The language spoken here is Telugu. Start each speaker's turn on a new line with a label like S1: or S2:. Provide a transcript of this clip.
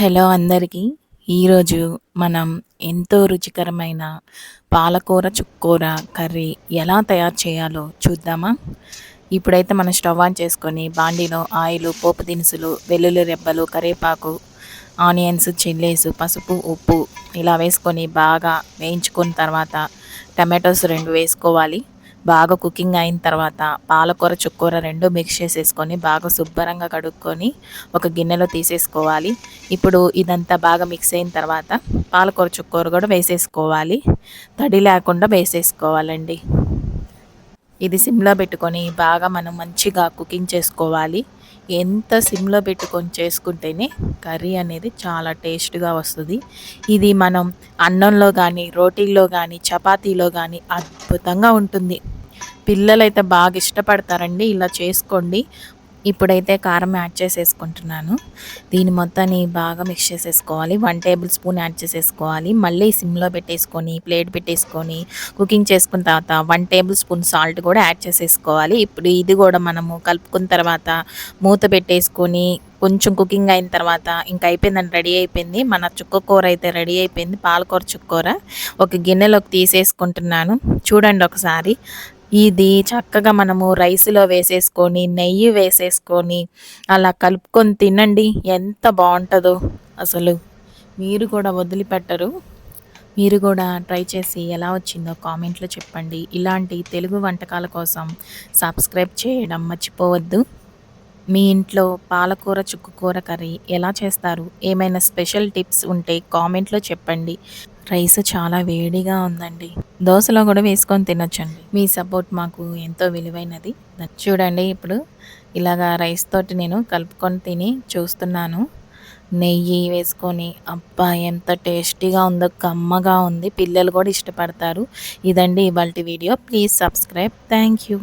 S1: హలో అందరికీ. ఈరోజు మనం ఎంతో రుచికరమైన పాలకూర చుక్కూర కర్రీ ఎలా తయారు చేయాలో చూద్దామా? ఇప్పుడైతే మనం స్టవ్ ఆన్ చేసుకొని బాండీలో ఆయిలు, పోపు దినుసులు, వెల్లుల్లి రెబ్బలు, కరివేపాకు, ఆనియన్స్, చిల్లీస్, పసుపు, ఉప్పు ఇలా వేసుకొని బాగా వేయించుకున్న తర్వాత టమాటోస్ 2 వేసుకోవాలి. బాగా కుకింగ్ అయిన తర్వాత పాలకూర, చుక్కూర 2 మిక్స్ చేసేసుకొని బాగా శుభ్రంగా కడుక్కొని ఒక గిన్నెలో తీసేసుకోవాలి. ఇప్పుడు ఇదంతా బాగా మిక్స్ అయిన తర్వాత పాలకూర, చుక్కూర కూడా వేసేసుకోవాలి. తడి లేకుండా వేసేసుకోవాలండి. ఇది సిమ్లో పెట్టుకొని బాగా మనం మంచిగా కుకింగ్ చేసుకోవాలి. ఎంత సిమ్లో పెట్టుకొని చేసుకుంటేనే కర్రీ అనేది చాలా టేస్ట్గా వస్తుంది. ఇది మనం అన్నంలో కానీ, రోటీల్లో కానీ, చపాతీలో కానీ అద్భుతంగా ఉంటుంది. పిల్లలైతే బాగా ఇష్టపడతారండి. ఇలా చేసుకోండి. ఇప్పుడైతే కారం యాడ్ చేసేసుకుంటున్నాను. దీన్ని మొత్తాన్ని బాగా మిక్స్ చేసేసుకోవాలి. 1 టేబుల్ స్పూన్ యాడ్ చేసేసుకోవాలి. మళ్ళీ సిమ్లో పెట్టేసుకొని ప్లేట్ పెట్టేసుకొని కుకింగ్ చేసుకున్న తర్వాత 1 టేబుల్ స్పూన్ సాల్ట్ కూడా యాడ్ చేసేసుకోవాలి. ఇప్పుడు ఇది కూడా మనము కలుపుకున్న తర్వాత మూత పెట్టేసుకొని కొంచెం కుకింగ్ అయిన తర్వాత ఇంకా అయిపోయిందండి, రెడీ అయిపోయింది. మన చుక్కకూర అయితే రెడీ అయిపోయింది. పాలకూర చుక్కకూర ఒక గిన్నెలోకి తీసేసుకుంటున్నాను. చూడండి ఒకసారి. ఇది చక్కగా మనము రైస్‌లో వేసేసుకొని, నెయ్యి వేసేసుకొని, అలా కలుపుకొని తినండి. ఎంత బావుంటదో అసలు. మీరు కూడా వదిలిపెట్టరు. మీరు కూడా ట్రై చేసి ఎలా వచ్చిందో కామెంట్‌లో చెప్పండి. ఇలాంటి తెలుగు వంటకాల కోసం సబ్స్క్రైబ్ చేయడం మర్చిపోవద్దు. మీ ఇంట్లో పాలకూర, చుక్కకూర కర్రీ ఎలా చేస్తారు? ఏమైనా స్పెషల్ టిప్స్ ఉంటే కామెంట్‌లో చెప్పండి. రైస్ చాలా వేడిగా ఉందండి. దోసలో కూడా వేసుకొని తినొచ్చండి. మీ సపోర్ట్ మాకు ఎంతో విలువైనది. చూడండి ఇప్పుడు ఇలాగా రైస్ తోటి నేను కలుపుకొని తిని చూస్తున్నాను. నెయ్యి వేసుకొని అబ్బా! ఎంత టేస్టీగా ఉందో, కమ్మగా ఉంది. పిల్లలు కూడా ఇష్టపడతారు. ఇదండి ఇవాల్టి video. Please subscribe. Thank you.